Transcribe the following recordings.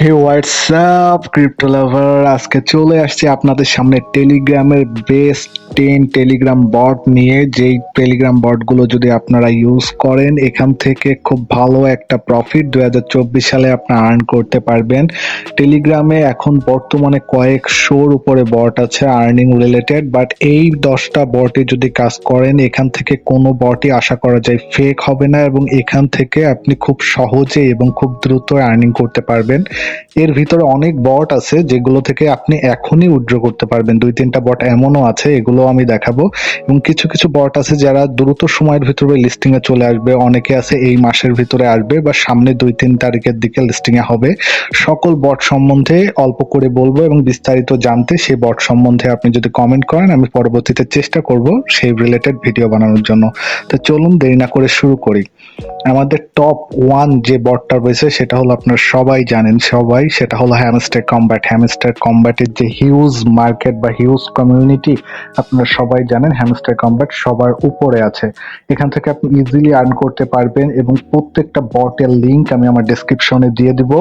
হে WhatsApp crypto লাভার, আজকে চলে আসছি আপনাদের সামনে টেলিগ্রামের বেস্ট 10 টেলিগ্রাম বট নিয়ে। যেই টেলিগ্রাম বটগুলো যদি আপনারা ইউজ করেন, এখান থেকে খুব ভালো একটা প্রফিট 2024 সালে আপনারা আর্ন করতে পারবেন। টেলিগ্রামে এখন বর্তমানে কয়েকশোর উপরে বট আছে আর্নিং রিলেটেড, বাট এই 10টা বটে যদি কাজ করেন, এখান থেকে কোনো বটই আশা করা যায় ফেক হবে না এবং এখান থেকে আপনি খুব সহজে এবং খুব দ্রুত আর্নিং করতে পারবেন। এর ভিতরে অনেক বট আছে যেগুলো থেকে আপনি এখনই উইথড্র করতে পারবেন। 2-3টা বট এমনও আছে, এগুলো আমি দেখাবো। এবং কিছু কিছু বট আছে যারা দ্রুত সময়ের ভিতরে লিস্টিং এ চলে আসবে, অনেকে আছে এই মাসের ভিতরে আসবে বা সামনে 2-3 তারিখের দিকে লিস্টিং এ হবে। সকল বট সম্বন্ধে অল্প করে বলবো এবং বিস্তারিত জানতে সেই বট সম্বন্ধে আপনি যদি কমেন্ট করেন, আমি পরবর্তীতে চেষ্টা করব সেই রিলেটেড ভিডিও বানানোর জন্য। তো চলুন দেরি না করে শুরু করি। আমাদের টপ 1 যে বটটা রয়েছে সেটা হলো, আপনারা সবাই জানেন, সেটা হলো হ্যামস্টার কমব্যাট। হ্যামস্টার কমব্যাটের যে হিউজ মার্কেট বা হিউজ কমিউনিটি, আপনারা সবাই জানেন হ্যামস্টার কমব্যাট সবার উপরে আছে। এখান থেকে আপনি ইজিলি আর্ন করতে পারবেন এবং প্রত্যেকটা বটের লিংক আমি আমার ডেসক্রিপশনে দিয়ে দিব।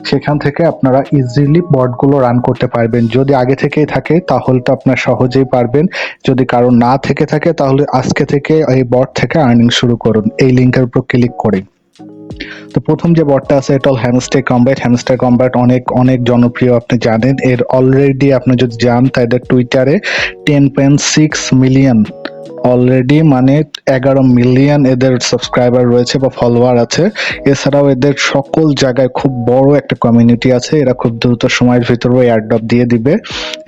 সেখান থেকে আপনারা ইজিলি বটগুলো রান করতে পারবেন। যদি আগে থেকেই থাকে তাহলে তো আপনারা সহজেই পারবেন, যদি কারো না থেকে থাকে তাহলে আজকে থেকে এই বট থেকে আর্নিং শুরু করুন এই লিংকের উপর ক্লিক করে। তো প্রথম যে বটটা আছে এটা হল হ্যামস্টার কমব্যাট। হ্যামস্টার কমব্যাট অনেক অনেক জনপ্রিয়, আপনি জানেন। এর অলরেডি আপনি যদি যান তাদের টুইটারে 10.6 মিলিয়ন অলরেডি, মানে 11 মিলিয়ন এদের সাবস্ক্রাইবার রয়েছে বা ফলোয়ার আছে। এছাড়াও এদের সকল জায়গায় খুব বড় একটা কমিউনিটি আছে। এরা খুব দ্রুত সময়ের ভিতরে এয়ারড্রপ দিয়ে দিবে।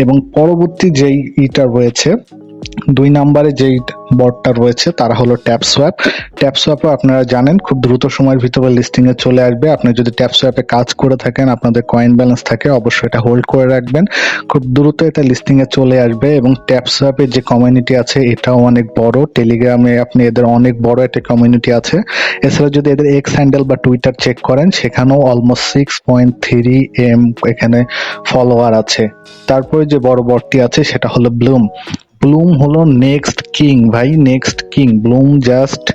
এবং পরবর্তী যেই ইটা রয়েছে, 2 নম্বরে যেই বটটা রয়েছে তারা হলো ট্যাপসোয়াপ। ট্যাপসোয়াপও আপনারা জানেন খুব দ্রুত সময়ের ভিতরে লিস্টিং এ চলে আসবে। আপনি যদি ট্যাপসোয়াপে কাজ করে থাকেন, আপনাদের কয়েন ব্যালেন্স থাকে, অবশ্যই এটা হোল্ড করে রাখবেন। খুব দ্রুত এটা লিস্টিং এ চলে আসবে। এবং ট্যাপসোয়াপের যে কমিউনিটি আছে এটাও অনেক বড়। টেলিগ্রামে আপনি এদের অনেক বড় একটা কমিউনিটি আছে। এছাড়া যদি এদের এক্স হ্যান্ডেল বা টুইটার চেক করেন, সেখানেও অলমোস্ট 6.3 এম এখানে ফলোয়ার আছে। তারপরে যে বড় বটটি আছে সেটা হলো ব্লুম। ব্লুম হলো নেক্সট কিং ভাই, নেক্সট কিং। ব্লুম জাস্ট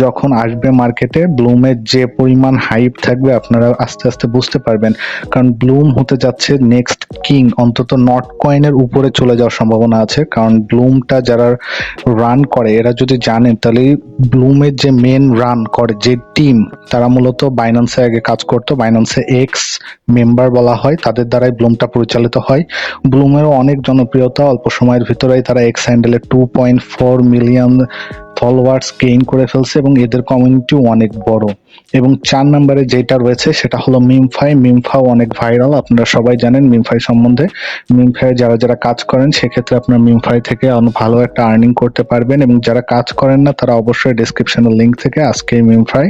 যখন আসবে মার্কেটে, ব্লুমের যে পরিমাণ হাইপ থাকবে আপনারা আস্তে আস্তে বুঝতে পারবেন। কারণ ব্লুম হতে যাচ্ছে নেক্সট কিং, অন্তত নট কয়েনের উপরে চলে যাওয়ার সম্ভাবনা আছে। কারণ ব্লুমটা যারা রান করে এরা যদি জানেন, তাহলে ব্লুমের যে মেন রান করে যে টিম, তারা মূলত বাইন্যান্সে আগে কাজ করতো। বাইন্যান্সে এক্স মেম্বার বলা হয়, তাদের দ্বারাই ব্লুমটা পরিচালিত হয়। ব্লুমেরও অনেক জনপ্রিয়তা, অল্প সময়ের ভিতরেই তারা এক্স হ্যান্ডেলে 2.4 মিলিয়ন ফলোয়ার্স গেইন করে ফেলছে এবং এদের কমিউনিটিও অনেক বড়। এবং 4 নম্বরে যেটা রয়েছে সেটা হলো মিমফাই। মিমফাও অনেক ভাইরাল, আপনারা সবাই জানেন মিমফাই সম্বন্ধে। মিমফাই যারা যারা কাজ করেন সেক্ষেত্রে আপনার মিমফাই থেকে ভালো একটা আর্নিং করতে পারবেন। এবং যারা কাজ করেন না তারা অবশ্যই ডেসক্রিপশনের লিংক থেকে আজকে মিমফাই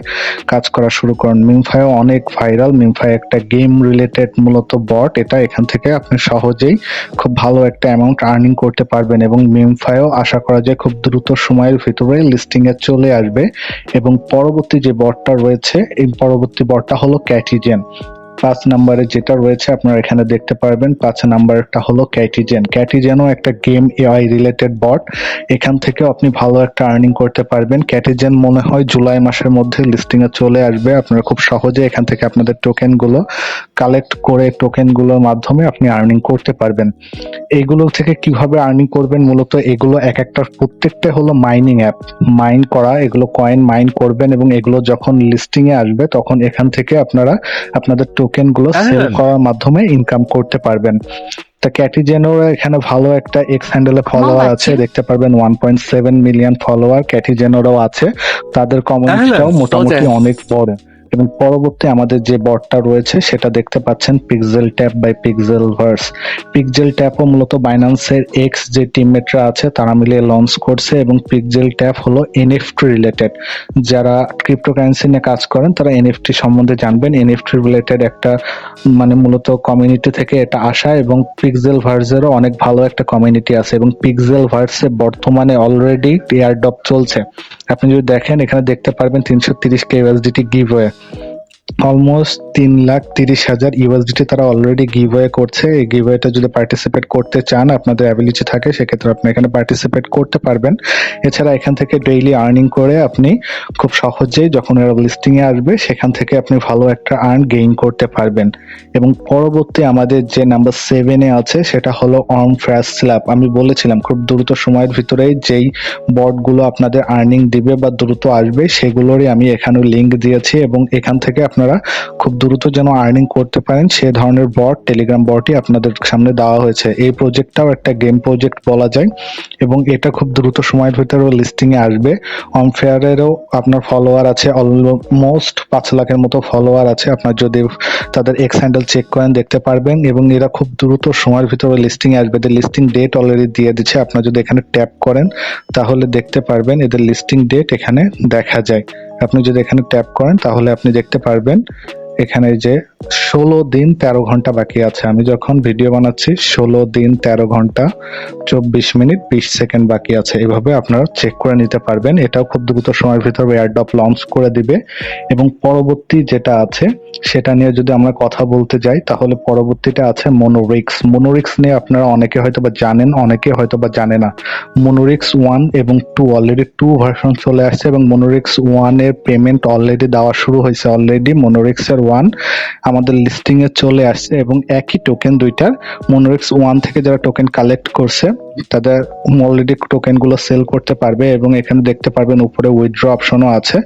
কাজ করা শুরু করেন। মিমফাইও অনেক ভাইরাল। মিমফাই একটা গেম রিলেটেড মূলত বট। এটা এখান থেকে আপনি সহজেই খুব ভালো একটা অ্যামাউন্ট আর্নিং করতে পারবেন। এবং মিমফাইও আশা করা যায় খুব দ্রুত সময়ের ভিতরে লিস্টিং এ চলে আসবে। এবং পরবর্তী যে বটটা রয়েছে, এই পরবর্তী বটটা হলো ক্যাটিজেন। 5 নম্বরে যেটা রয়েছে আপনারা এখানে দেখতে পারবেন, 5 নাম্বারটা হলো ক্যাটিজেন। ক্যাটিজেনও একটা গেম এআই রিলেটেড বট। এখান থেকে আপনি ভালো একটা আর্নিং করতে পারবেন। ক্যাটিজেন মনে হয় জুলাই মাসের মধ্যে লিস্টিং এ চলে আসবে। আপনারা খুব সহজে এখান থেকে আপনাদের টোকেন গুলো কালেক্ট করে টোকেন গুলোর মাধ্যমে আপনি আর্নিং করতে পারবেন। এগুলো থেকে কিভাবে আর্নিং করবেন, মূলত এগুলো এক একটা প্রত্যেকটা হলো মাইনিং অ্যাপ, মাইন করা। এগুলো কয়েন মাইন করবেন এবং এগুলো যখন লিস্টিং এ আসবে তখন এখান থেকে আপনারা আপনাদের টোকেন গুলো সেল করার মাধ্যমে ইনকাম করতে পারবেন। তা ক্যাটিজেনের এখানে ভালো একটা এক্স হ্যান্ডেলে ফলোয়ার আছে, দেখতে পারবেন 1.7 মিলিয়ন ফলোয়ার ক্যাটিজেনেরও আছে। তাদের কমিউনিটিটাও মোটামুটি অনেক বড়। এবং পরবর্তী আমাদের যে বটটা রয়েছে সেটা দেখতে পাচ্ছেন pixel tap by pixel verse. Pixel ট্যাপও মূলত বাইন্যান্সের এক্স যে টিমমেটরা আছে তারা মিলে লঞ্চ করছে। এবং পিক্সেল ট্যাপ হলো এনএফটি রিলেটেড। যারা ক্রিপ্টোকারেন্সি নিয়ে কাজ করেন তারা এনএফটি সম্বন্ধে জানবেন। এনএফটি রিলেটেড একটা মানে মূলত কমিউনিটি থেকে এটা আসা। এবং পিক্সেল ভার্সেরও অনেক ভালো একটা কমিউনিটি আছে। এবং পিক্সেল ভার্সে বর্তমানে অলরেডি এয়ারড্রপ চলছে। আপনি যদি দেখেন এখানে দেখতে পারবেন 330 কে ইউএসডিটি গিভওয়ে। অলমোস্ট 3,30,000 ইউএসডিটি তারা অলরেডি গিভওয়ে করছে। এই গিভওয়েটা যদি পার্টিসিপেট করতে চান, আপনাদের অ্যাবিলিটি থাকে, সেক্ষেত্রে আপনি এখানে পার্টিসিপেট করতে পারবেন। এছাড়া এখান থেকে ডেইলি আর্নিং করে আপনি খুব সহজেই যখন এরা লিস্টিংয়ে আসবে সেখান থেকে আপনি ভালো একটা গেইন করতে পারবেন। এবং পরবর্তী আমাদের যে নাম্বার 7 এ আছে সেটা হলো অর্ম ফ্যাস্ট স্ল্যাব। আমি বলেছিলাম খুব দ্রুত সময়ের ভিতরেই যেই বটগুলো আপনাদের আর্নিং দিবে বা দ্রুত আসবে সেগুলোরই আমি এখানে লিঙ্ক দিয়েছি, এবং এখান থেকে আপনারা খুব দ্রুত যেন আর্নিং করতে পারেন সে ধরনের বট, টেলিগ্রাম বটই আপনাদের সামনে দেওয়া হয়েছে। এই প্রজেক্টটাও একটা গেম প্রজেক্ট বলা যায়, এবং এটা খুব দ্রুত সময়ের ভিতরে লিস্টিংয়ে আসবে। অনফেয়ারেরও আপনার ফলোয়ার আছে অলমোস্ট 5 লাখের মতো ফলোয়ার আছে। আপনার যদি তাদের এক্স হ্যান্ডেল চেক করেন দেখতে পারবেন, এবং এরা খুব দ্রুত সময়ের ভিতরে লিস্টিংয়ে আসবে। এদের লিস্টিং ডেট অলরেডি দিয়ে দিচ্ছে। আপনার যদি এখানে ট্যাপ করেন তাহলে দেখতে পারবেন এদের লিস্টিং ডেট এখানে দেখা যায়। আপনি যদি এখানে ট্যাপ করেন তাহলে আপনি দেখতে পারবেন এখানে যে 16 দিন 13 ঘন্টা বাকি আছে। আমি যখন ভিডিও বানাচ্ছি 16 দিন 13 ঘন্টা 24 মিনিট 20 সেকেন্ড বাকি আছে। এভাবে আপনারা চেক করে নিতে পারবেন। এটাও খুব দ্রুত সময়ের ভিতরে এয়ারড্রপ লঞ্চ করে দিবে। এবং পরবর্তী যেটা আছে সেটা নিয়ে যদি আমরা কথা বলতে যাই তাহলে পরবর্তীটা আছে মনোরিক্স। মনোরিক্স নিয়ে আপনারা অনেকে হয়তো বা জানেন, অনেকে হয়তো বা জানে না। মনোরিক্স 1 এবং 2 অলরেডি 2 ভার্সন চলে আসছে, এবং মনোরিক্স 1 এর পেমেন্ট অলরেডি দেওয়া শুরু হয়েছে। অলরেডি মনোরিক্স এর 1 আমাদের লিস্টিং এ চলে আসছে, এবং একই টোকেন দুইটার। মনোরিক্স 1 থেকে যারা টোকেন কালেক্ট করছে তাদের অলরেডি টোকেন গুলো সেল করতে পারবে, এবং এখানে দেখতে পারবেন উপরে উইথড্র অপশনও আছে।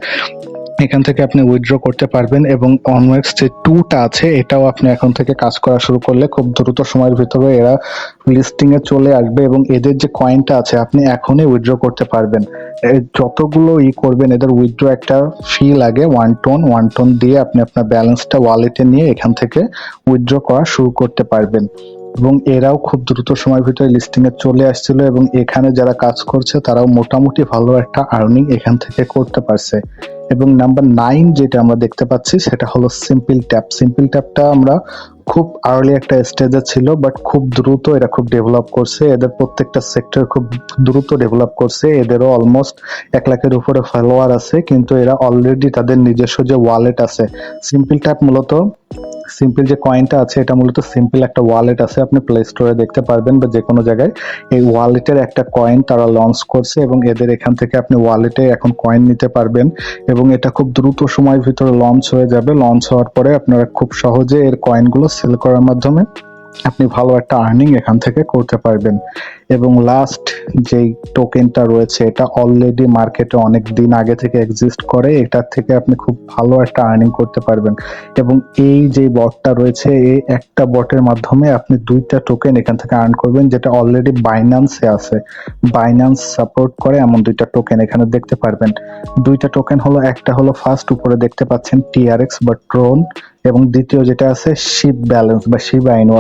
এখান থেকে আপনি উইথড্র করতে পারবেন, এবং অনওয়েক্স যে 2টা আছে এটাও আপনি এখন থেকে কাজ করা শুরু করলে খুব দ্রুত সময়ের ভিতরে এরা লিস্টিং এ চলে আসবে, এবং এদের যে কয়েনটা আছে আপনি এখনই উইথড্র করতে পারবেন। যতগুলো করবেন এদের উইথড্র একটা ফি লাগে 1 টোন দিয়ে আপনি আপনার ব্যালেন্সটা ওয়ালেটে নিয়ে এখান থেকে উইথড্র করা শুরু করতে পারবেন। এবং এরাও খুব দ্রুত সময়ের ভিতরে লিস্টিং এ চলে আসছিল, এবং এখানে যারা কাজ করছে তারাও মোটামুটি ভালো একটা আর্নিং এখান থেকে করতে পারছে। এবং নাম্বার 9 যেটা আমরা দেখতে পাচ্ছি সেটা হলো সিম্পল ট্যাপ। সিম্পল ট্যাপটা আমরা খুব আর্লি একটা স্টেজে ছিল, বাট খুব দ্রুত এরা খুব ডেভেলপ করছে। এদের প্রত্যেকটা সেক্টর খুব দ্রুত ডেভেলপ করছে। এদেরও অলমোস্ট 1 লাখের উপরে ফলোয়ার আছে, কিন্তু এরা অলরেডি তাদের নিজস্ব যে ওয়ালেট আছে। সিম্পল ট্যাপ মূলত সিম্পল যে কয়েনটা আছে এটা মূলত সিম্পল একটা ওয়ালেট আছে, আপনি প্লে স্টোরে দেখতে পারবেন বা যে কোনো জায়গায়। এই ওয়ালেটের একটা কয়েন তারা লঞ্চ করছে, এবং এদের এখান থেকে আপনি ওয়ালেটে এখন কয়েন নিতে পারবেন, এবং এটা খুব দ্রুত সময়ের ভিতরে লঞ্চ হয়ে যাবে। লঞ্চ হওয়ার পরে আপনারা খুব সহজে এর কয়েনগুলো সেল করার মাধ্যমে আপনি ভালো একটা আর্নিং এখান থেকে করতে পারবেন। এবং লাস্ট যেই টোকেনটা রয়েছে এটা অলরেডি মার্কেটে অনেক দিন আগে থেকে এক্সিস্ট করে। এটার থেকে আপনি খুব ভালো একটা আর্নিং করতে পারবেন। এবং এই যে বটটা রয়েছে এই একটা বটের মাধ্যমে আপনি 2টা টোকেন এখান থেকে আর্ন করবেন, যেটা অলরেডি বাইন্যান্সে আছে। বাইন্যান্স সাপোর্ট করে এমন 2টা টোকেন এখানে দেখতে পারবেন। 2টা টোকেন হলো, একটা হলো ফার্স্ট উপরে দেখতে পাচ্ছেন TRX বা ট্রোন, এবং দ্বিতীয় যেটা আছে শিব ব্যালেন্স বা শিবা ইনু।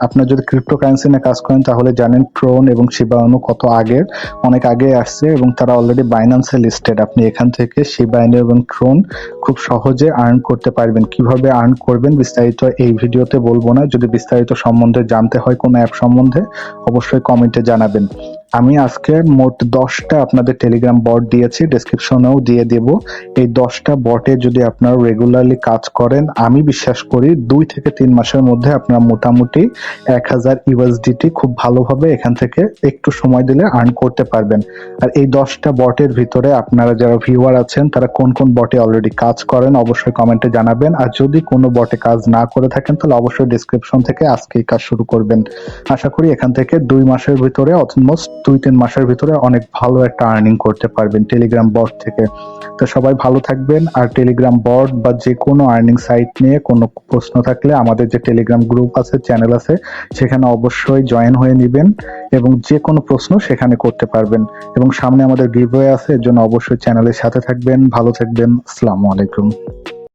আপনার যদি ক্রিপ্টোকারেন্সি নিয়ে কাজ করেন তাহলে জানেন ট্রোন এবং শিবা ইনু কত আগের, অনেক আগে আসছে, এবং তারা অলরেডি বাইন্যান্সে লিস্টেড। আপনি এখান থেকে শিবা ইনু এবং ট্রোন খুব সহজে আর্ন করতে পারবেন। কিভাবে আর্ন করবেন বিস্তারিত এই ভিডিওতে বলবো না। যদি বিস্তারিত সম্বন্ধে জানতে হয় কোনো অ্যাপ সম্বন্ধে অবশ্যই কমেন্টে জানাবেন। আমি আজকে মোট 10টা আপনাদের টেলিগ্রাম বট দিয়েছি, ডেসক্রিপশনেও দিয়ে দেব। এই 10টা বটে যদি আপনারা রেগুলারলি কাজ করেন আমি বিশ্বাস করি 2 থেকে 3 মাসের মধ্যে আপনারা মোটামুটি 1000 ইউএসডিটি খুব ভালোভাবে এখান থেকে একটু সময় দিলে আর্ন করতে পারবেন। আর এই 10টা বটের ভিতরে আপনারা যারা ভিউয়ার আছেন তারা কোন কোন বটে অলরেডি কাজ করেন অবশ্যই কমেন্টে জানাবেন। আর যদি কোনো বটে কাজ না করে থাকেন তাহলে অবশ্যই ডেসক্রিপশন থেকে আজকেই কাজ শুরু করবেন। আশা করি এখান থেকে 2 মাসের ভিতরে অলমোস্ট 2-3 মাসের ভিতরে অনেক ভালো একটা আর্নিং করতে পারবেন টেলিগ্রাম বট থেকে। তো সবাই ভালো থাকবেন। আর টেলিগ্রাম বট বা যে কোনো আর্নিং সাইট নিয়ে কোনো প্রশ্ন থাকলে আমাদের যে টেলিগ্রাম গ্রুপ আছে, চ্যানেল আছে, সেখানে অবশ্যই জয়েন হয়ে নেবেন, এবং যে কোনো প্রশ্ন সেখানে করতে পারবেন। এবং সামনে আমাদের গিভওয়ে আছে, এর জন্য অবশ্যই চ্যানেলের সাথে থাকবেন। ভালো থাকবেন। আসসালামু আলাইকুম।